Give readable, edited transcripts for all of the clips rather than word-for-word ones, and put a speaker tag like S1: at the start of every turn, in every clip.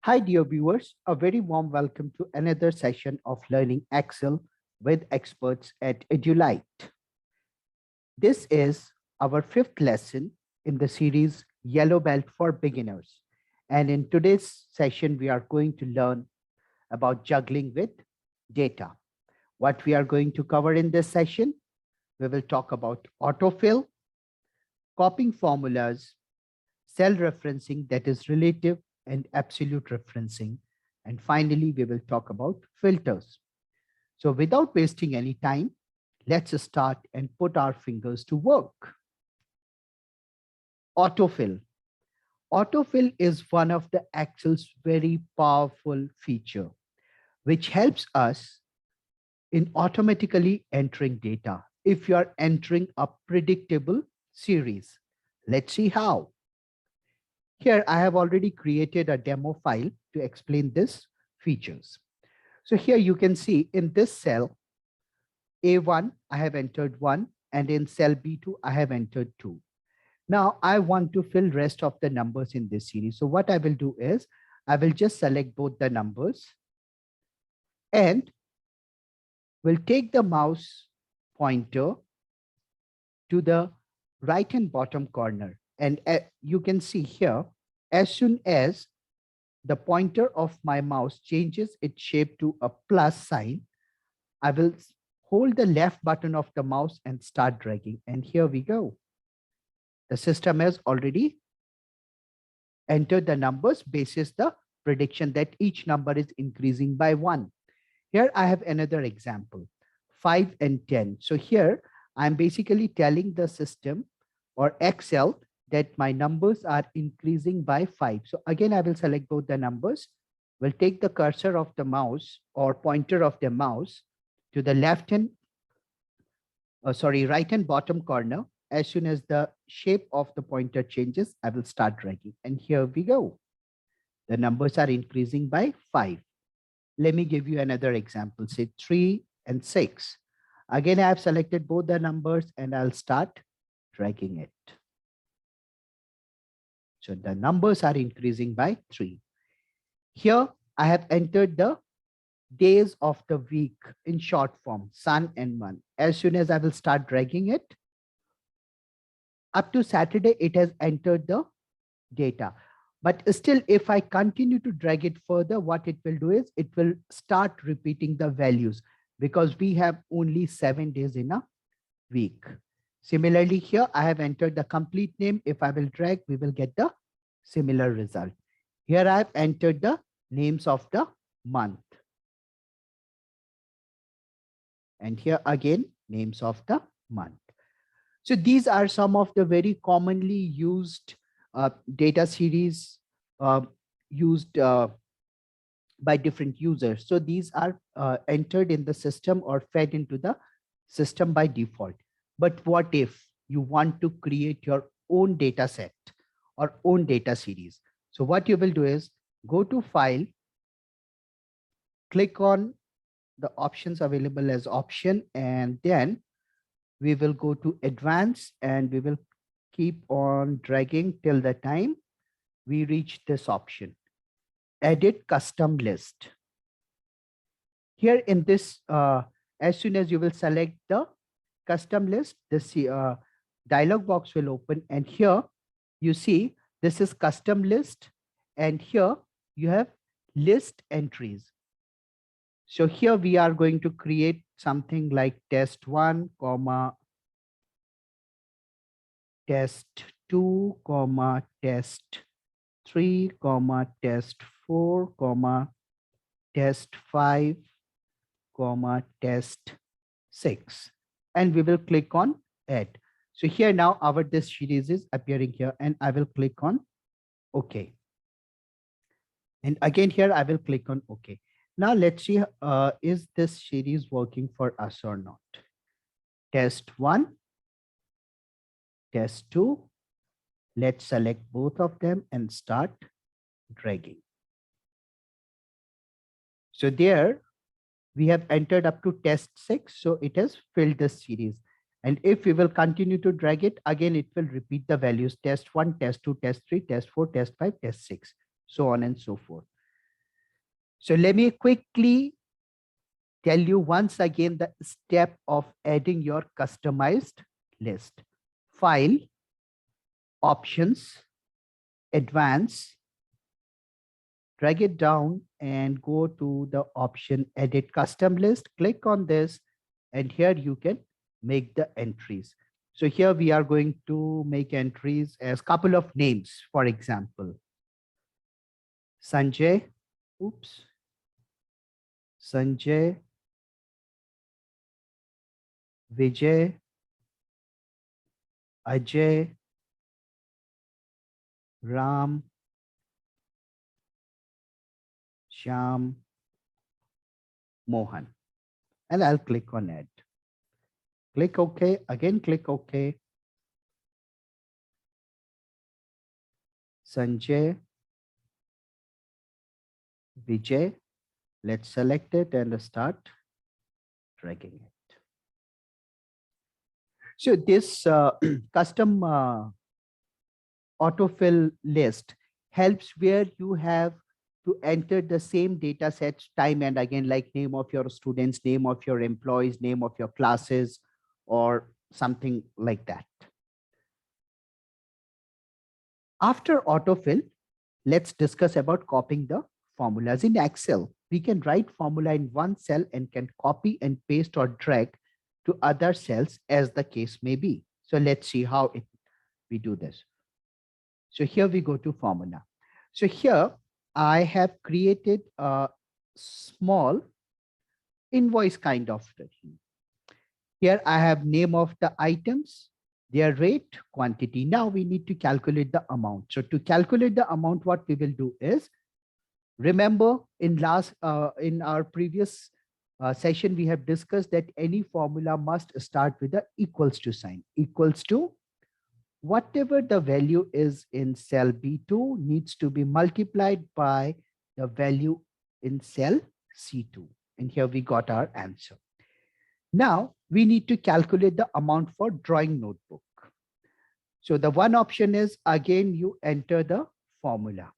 S1: Hi, dear viewers. A very warm welcome to another session of Learning Excel with experts at EduLite. This is our fifth lesson in the series Yellow Belt for Beginners. And in today's session, we are going to learn about juggling with data. What we are going to cover in this session, we will talk about autofill, copying formulas, cell referencing, that is relative and absolute referencing. And finally, we will talk about filters. So without wasting any time, let's start and put our fingers to work. Autofill. Autofill is one of the Excel's very powerful feature, which helps us in automatically entering data if you are entering a predictable series. Let's see how. Here, I have already created a demo file to explain this features. So here you can see in this cell, A1, I have entered 1, and in cell B2, I have entered 2. Now, I want to fill rest of the numbers in this series. So what I will do is, I will just select both the numbers and will take the mouse pointer to the right and bottom corner. And you can see here, as soon as the pointer of my mouse changes its shape to a plus sign, I will hold the left button of the mouse and start dragging. And here we go. The system has already entered the numbers basis the prediction that each number is increasing by 1. Here I have another example, 5 and 10. So here I'm basically telling the system or Excel that my numbers are increasing by 5. So again, I will select both the numbers, will take the cursor of the mouse or pointer of the mouse to the left and right and bottom corner. As soon as the shape of the pointer changes, I will start dragging. And here we go. The numbers are increasing by 5. Let me give you another example, say 3 and 6. Again, I have selected both the numbers and I'll start dragging it. So the numbers are increasing by 3. Here, I have entered the days of the week in short form, sun and month. As soon as I will start dragging it, up to Saturday, it has entered the data. But still, if I continue to drag it further, what it will do is it will start repeating the values because we have only 7 days in a week. Similarly, here I have entered the complete name. If I will drag, we will get the similar result. Here I have entered the names of the month. And here again, names of the month. So these are some of the very commonly used data series used by different users. So these are entered in the system or fed into the system by default. But what if you want to create your own data set or own data series? So what you will do is go to File, click on the options available as option, and then we will go to Advanced and we will keep on dragging till the time we reach this option, Edit Custom List. Here in this, as soon as you will select the custom list, this dialog box will open, and here you see this is custom list, and here you have list entries. So here we are going to create something like test1, test2, test3, test4, test5, test6, and we will click on add. So here now our this series is appearing here, and I will click on OK. And again here I will click on OK. Now let's see, is this series working for us or not? Test1, test2. Let's select both of them and start dragging. So there we have entered up to test 6. So it has filled this series. And if we will continue to drag it, again, it will repeat the values test1, test2, test3, test4, test5, test6, so on and so forth. So let me quickly tell you once again the step of adding your customized list. File, options, advance, drag it down and go to the option edit custom list. Click on this and here you can make the entries. So here we are going to make entries as couple of names. For example, Sanjay, Sanjay, Vijay, Ajay, Ram, Shyam, Mohan. And I'll click on add. Click OK, again click OK. Sanjay, Vijay, let's select it and start dragging it. So this custom autofill list helps where you have to enter the same data sets time and again, like name of your students, name of your employees, name of your classes, or something like that. After autofill, let's discuss about copying the formulas in Excel. We can write formula in one cell and can copy and paste or drag to other cells as the case may be. So let's see how we do this. So here we go to formula. So here I have created a small invoice kind of thing. Here I have name of the items, their rate, quantity. Now we need to calculate the amount. So to calculate the amount, what we will do is, remember in our previous session, we have discussed that any formula must start with the equals to sign. Equals to whatever the value is in cell B2 needs to be multiplied by the value in cell C2. And here we got our answer. Now we need to calculate the amount for drawing notebook. So the one option is, again, you enter the formula.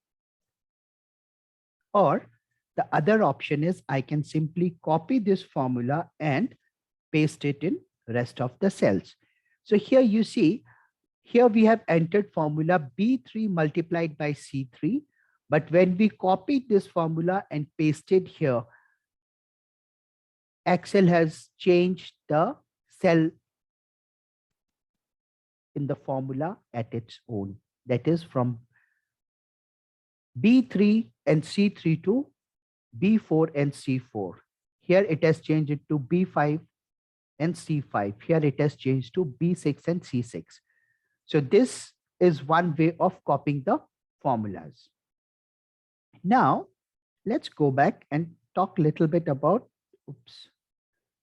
S1: Or the other option is I can simply copy this formula and paste it in rest of the cells. So here you see, here we have entered formula B3 multiplied by C3. But when we copied this formula and pasted here, Excel has changed the cell in the formula at its own. That is from B3 and C3 to B4 and C4. Here it has changed it to B5 and C5. Here it has changed to B6 and C6. So this is one way of copying the formulas. Now, let's go back and talk a little bit about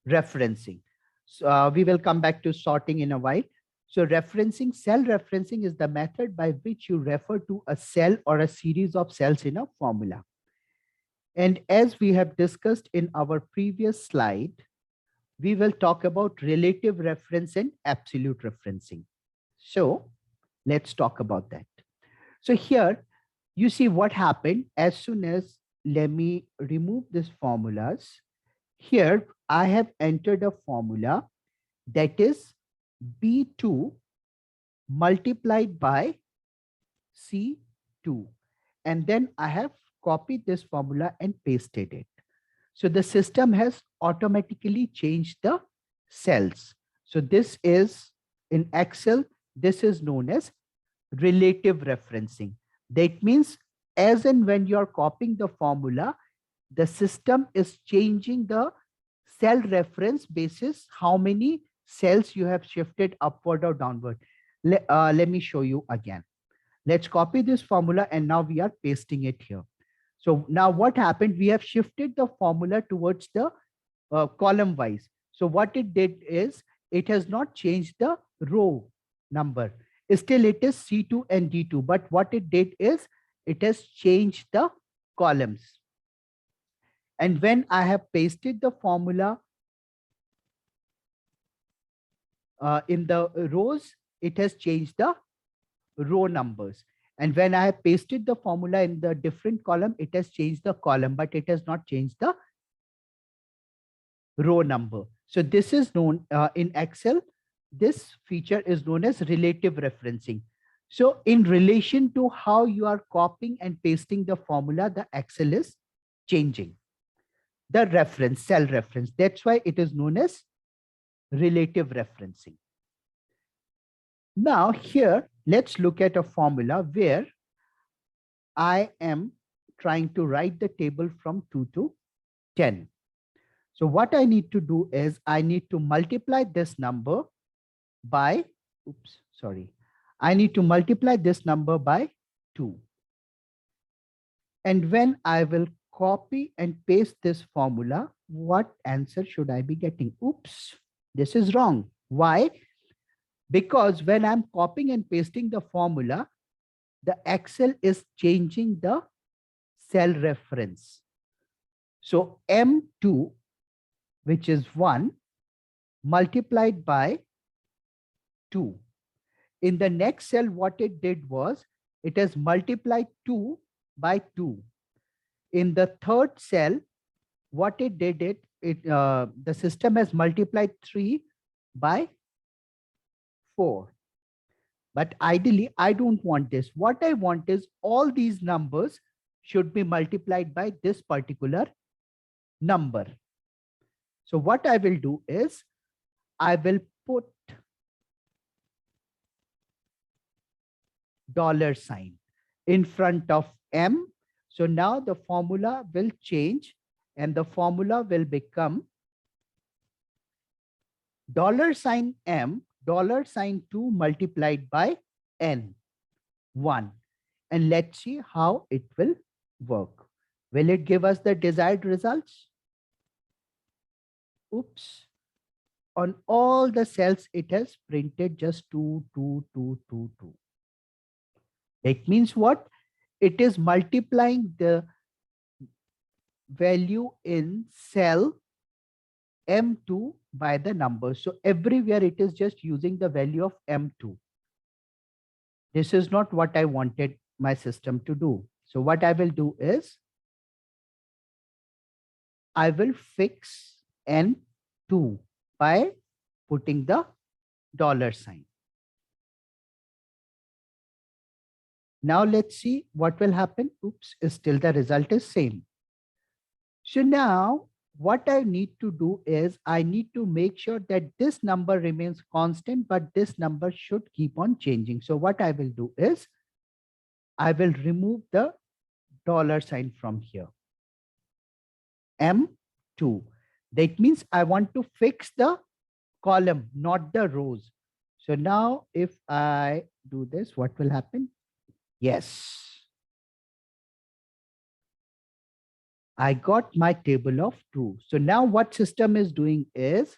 S1: referencing. So we will come back to sorting in a while. So referencing, cell referencing is the method by which you refer to a cell or a series of cells in a formula. And as we have discussed in our previous slide, we will talk about relative reference and absolute referencing. So let's talk about that. So here you see what happened as soon as, let me remove these formulas. Here I have entered a formula that is B2 multiplied by C2. And then I have copied this formula and pasted it. So the system has automatically changed the cells. So this is in Excel, this is known as relative referencing. That means as and when you're copying the formula, the system is changing the cell reference basis how many cells you have shifted upward or downward. Let me show you again. Let's copy this formula and now we are pasting it here. So now what happened? We have shifted the formula towards the column wise. So what it did is it has not changed the row number. Still it is C2 and D2. But what it did is it has changed the columns. And when I have pasted the formula in the rows, it has changed the row numbers. And when I have pasted the formula in the different column, it has changed the column, but it has not changed the row number. So this is known in Excel, this feature is known as relative referencing. So in relation to how you are copying and pasting the formula, the Excel is changing the reference, cell reference. That's why it is known as relative referencing. Now here, let's look at a formula where I am trying to write the table from 2 to 10. So what I need to do is I need to multiply this number by, I need to multiply this number by 2. And when I will copy and paste this formula, what answer should I be getting? Oops, this is wrong. Why? Because when I'm copying and pasting the formula, the Excel is changing the cell reference. So M2, which is 1, multiplied by 2. In the next cell, what it did was, it has multiplied 2 by 2. In the third cell, what it did, the system has multiplied 3 by 4. But ideally, I don't want this. What I want is all these numbers should be multiplied by this particular number. So what I will do is, I will put $sign in front of M. So now the formula will change and the formula will become $sign M, $sign 2 multiplied by N, 1. And let's see how it will work. Will it give us the desired results? Oops. On all the cells, it has printed just 2, 2, 2, 2, 2. It means what? It is multiplying the value in cell M2 by the number. So everywhere it is just using the value of M2. This is not what I wanted my system to do. So what I will do is, I will fix N2 by putting the $sign. Now let's see what will happen. Oops, still the result is same. So now what I need to do is, I need to make sure that this number remains constant, but this number should keep on changing. So what I will do is, I will remove the $sign from here. M2. That means I want to fix the column, not the rows. So now if I do this, what will happen? Yes. I got my table of true. So now what system is doing is,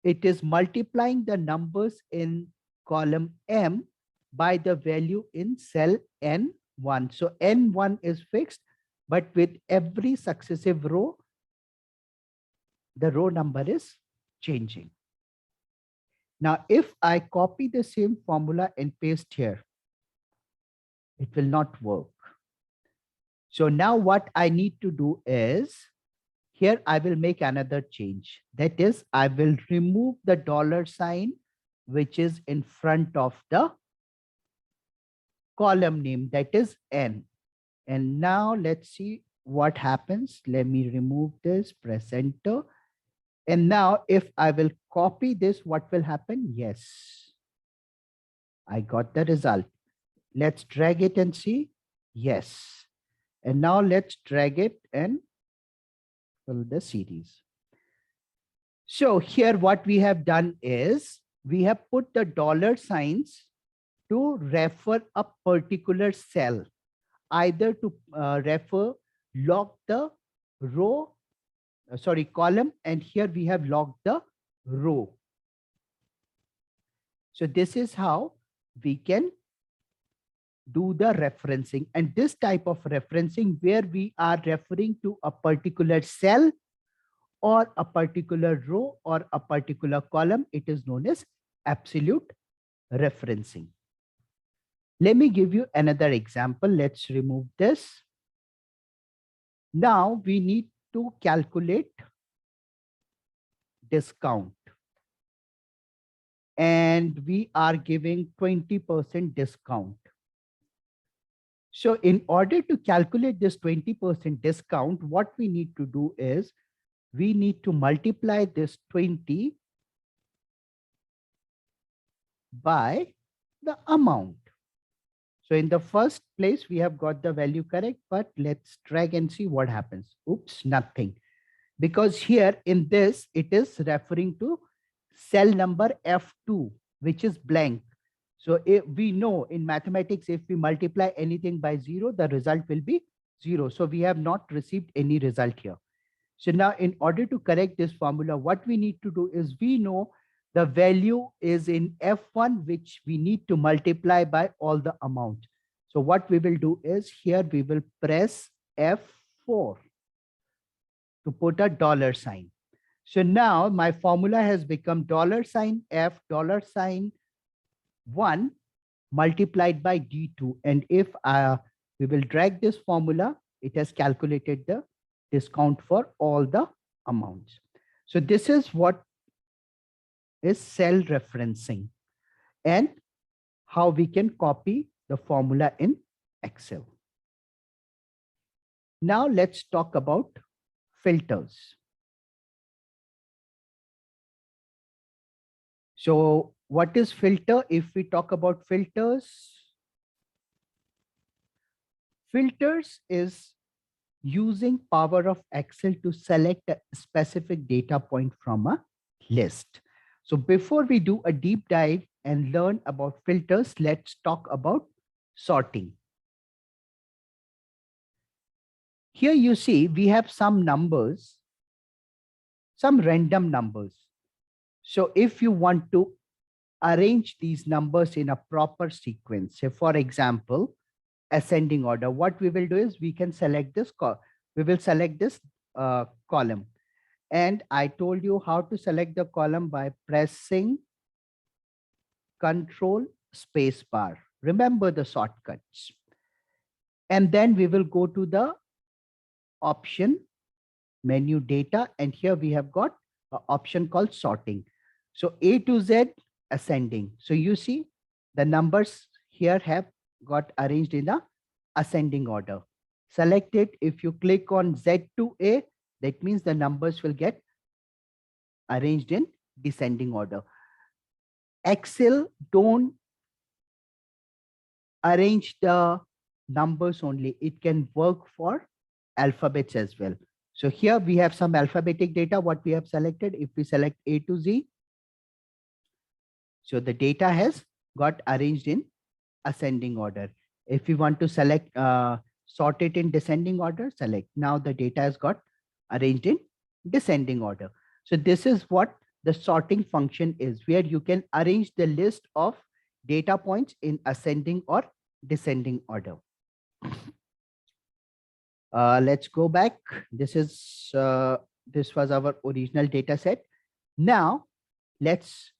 S1: it is multiplying the numbers in column M by the value in cell N1. So N1 is fixed, but with every successive row, the row number is changing. Now, if I copy the same formula and paste here, it will not work. So now what I need to do is, here I will make another change. That is, I will remove the $sign, which is in front of the column name, that is N. And now let's see what happens. Let me remove this, press enter. And now if I will copy this, what will happen? Yes, I got the result. Let's drag it and see. Yes. And now let's drag it and fill the series. So here what we have done is, we have put the $signs to refer a particular cell, either to log the row, column, and here we have logged the row. So this is how we can do the referencing. And this type of referencing, where we are referring to a particular cell or a particular row or a particular column, it is known as absolute referencing. Let me give you another example. Let's remove this. Now we need to calculate discount. And we are giving 20% discount. So in order to calculate this 20% discount, what we need to do is we need to multiply this 20 by the amount. So in the first place, we have got the value correct, but let's drag and see what happens. Oops, nothing. Because here in this, it is referring to cell number F2, which is blank. So if we know in mathematics, if we multiply anything by 0, the result will be 0. So we have not received any result here. So now in order to correct this formula, what we need to do is we know the value is in F1, which we need to multiply by all the amount. So what we will do is here we will press F4 to put a dollar sign. So now my formula has become $F $1 multiplied by D2. And if we will drag this formula, it has calculated the discount for all the amounts. So this is what is cell referencing and how we can copy the formula in Excel. Now let's talk about filters. So what is filter? If we talk about filters, filters is using power of Excel to select a specific data point from a list. So before we do a deep dive and learn about filters, let's talk about sorting. Here you see we have some numbers, some random numbers. So if you want to arrange these numbers in a proper sequence, say for example, ascending order, what we will do is we can select this, we will select this column. And I told you how to select the column by pressing Control space bar. Remember the shortcuts. And then we will go to the option menu data. And here we have got an option called sorting. So A to Z ascending. So you see the numbers here have got arranged in the ascending order. Select it. If you click on Z to A, that means the numbers will get arranged in descending order. Excel don't arrange the numbers only. It can work for alphabets as well. So here we have some alphabetic data, what we have selected. If we select A to Z, so the data has got arranged in ascending order. If we want to select, sort it in descending order, select. Now the data has got arranged in descending order. So this is what the sorting function is, where you can arrange the list of data points in ascending or descending order. Let's go back. This was our original data set. Now let's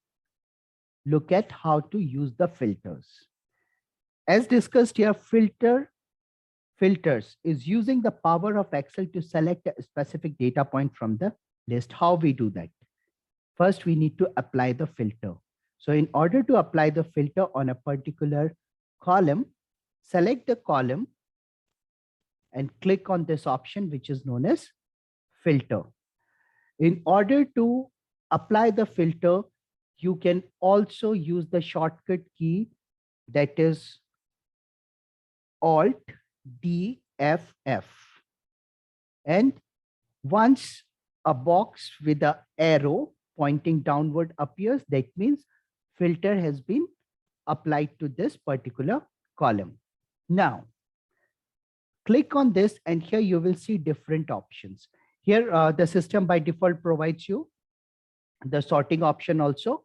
S1: look at how to use the filters. As discussed here, filters is using the power of Excel to select a specific data point from the list. How we do that? First, we need to apply the filter. So in order to apply the filter on a particular column, select the column and click on this option, which is known as filter. In order to apply the filter, you can also use the shortcut key, that is Alt DFF. And once a box with an arrow pointing downward appears, that means filter has been applied to this particular column. Now, click on this and here you will see different options. Here, the system by default provides you the sorting option also.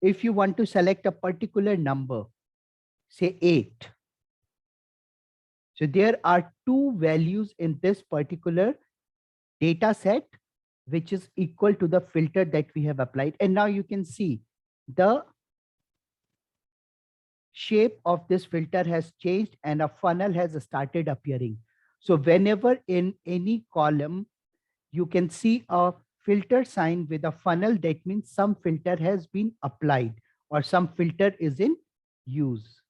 S1: If you want to select a particular number, say 8. So there are two values in this particular data set, which is equal to the filter that we have applied. And now you can see the shape of this filter has changed and a funnel has started appearing. So whenever in any column, you can see a filter sign with a funnel, that means some filter has been applied or some filter is in use.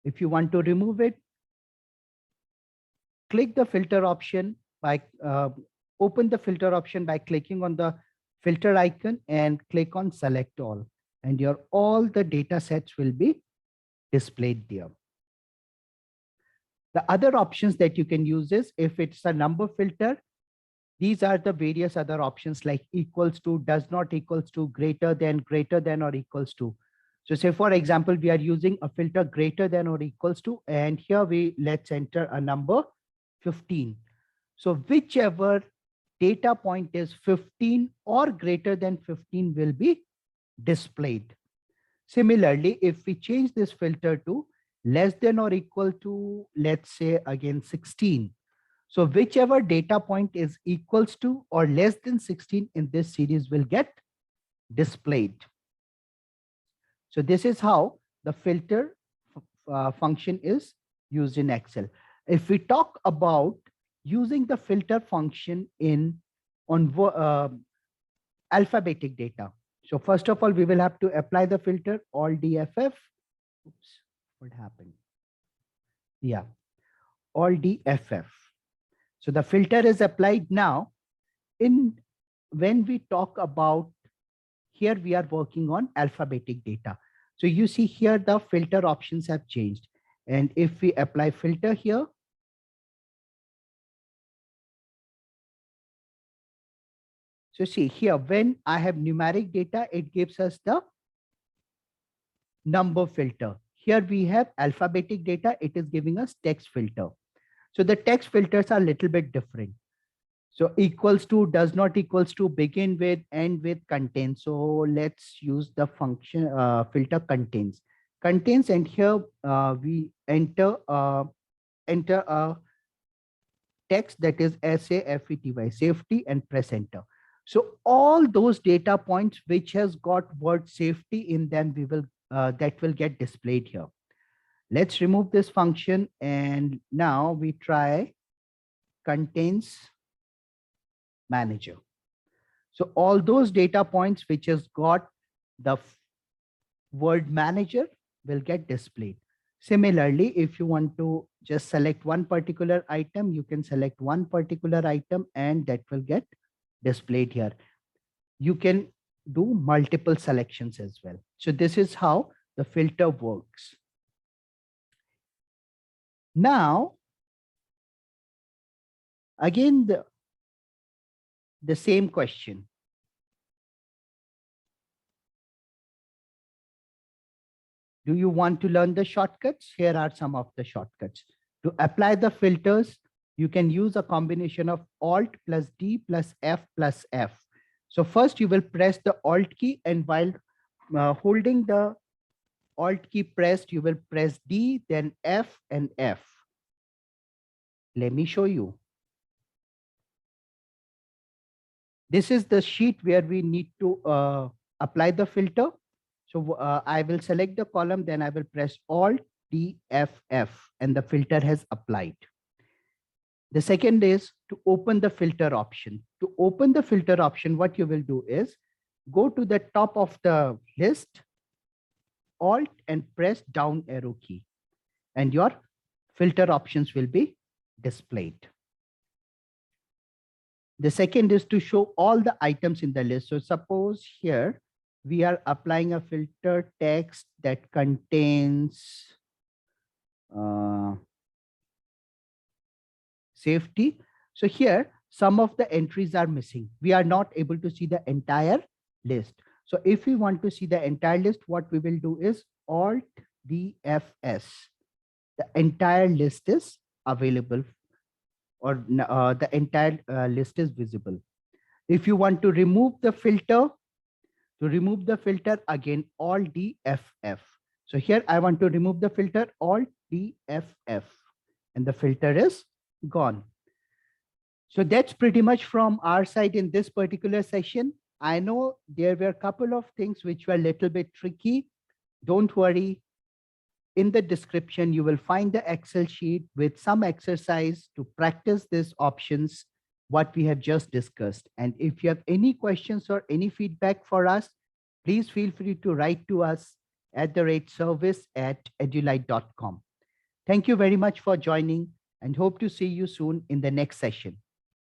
S1: If you want to remove it, click the filter option by open the filter option by clicking on the filter icon and click on select all, and your all the data sets will be displayed there. The other options that you can use is, if it's a number filter, these are the various other options like equals to, does not equals to, greater than or equals to. So say for example, we are using a filter greater than or equals to, and here let's enter a number 15. So whichever data point is 15 or greater than 15 will be displayed. Similarly, if we change this filter to less than or equal to, let's say again 16. So whichever data point is equals to or less than 16 in this series will get displayed. So this is how the filter function is used in Excel. If we talk about using the filter function on alphabetic data. So first of all, we will have to apply the filter Alt DFF. Oops, what happened? Yeah, Alt DFF. So the filter is applied now. When we talk about here, we are working on alphabetic data. So you see here the filter options have changed. And if we apply filter here, so see here, when I have numeric data, it gives us the number filter. Here we have alphabetic data, it is giving us text filter. So the text filters are a little bit different. So equals to, does not equals to, begin with, end with, contains. So let's use the function filter contains. Contains, and here we enter a text that is SAFETY, safety, and press enter. So all those data points which has got word safety in them, we will that will get displayed here. Let's remove this function, and now we try contains manager. So all those data points which has got the word manager will get displayed. Similarly, if you want to just select one particular item, you can select one particular item and that will get displayed here. You can do multiple selections as well. So this is how the filter works. Now, again, the same question. Do you want to learn the shortcuts? Here are some of the shortcuts. To apply the filters, you can use a combination of Alt plus D plus F plus F. So first you will press the Alt key, and while holding the Alt key pressed, you will press D, then F and F. Let me show you. This is the sheet where we need to apply the filter. So I will select the column, then I will press Alt D F F, and the filter has applied. The second is to open the filter option. To open the filter option, what you will do is go to the top of the list, Alt and press down arrow key, and your filter options will be displayed. The second is to show all the items in the list. So suppose here we are applying a filter text that contains safety. So here some of the entries are missing. We are not able to see the entire list. So if we want to see the entire list, what we will do is Alt DFS. The entire list is available, or the entire list is visible. If you want to remove the filter, again Alt DFF. So here I want to remove the filter, Alt DFF, and the filter is gone. So that's pretty much from our side in this particular session. I know there were a couple of things which were a little bit tricky. Don't worry, In the description, you will find the Excel sheet with some exercise to practice these options, what we have just discussed. And if you have any questions or any feedback for us, please feel free to write to us at the rate service@edulite.com. Thank you very much for joining and hope to see you soon in the next session.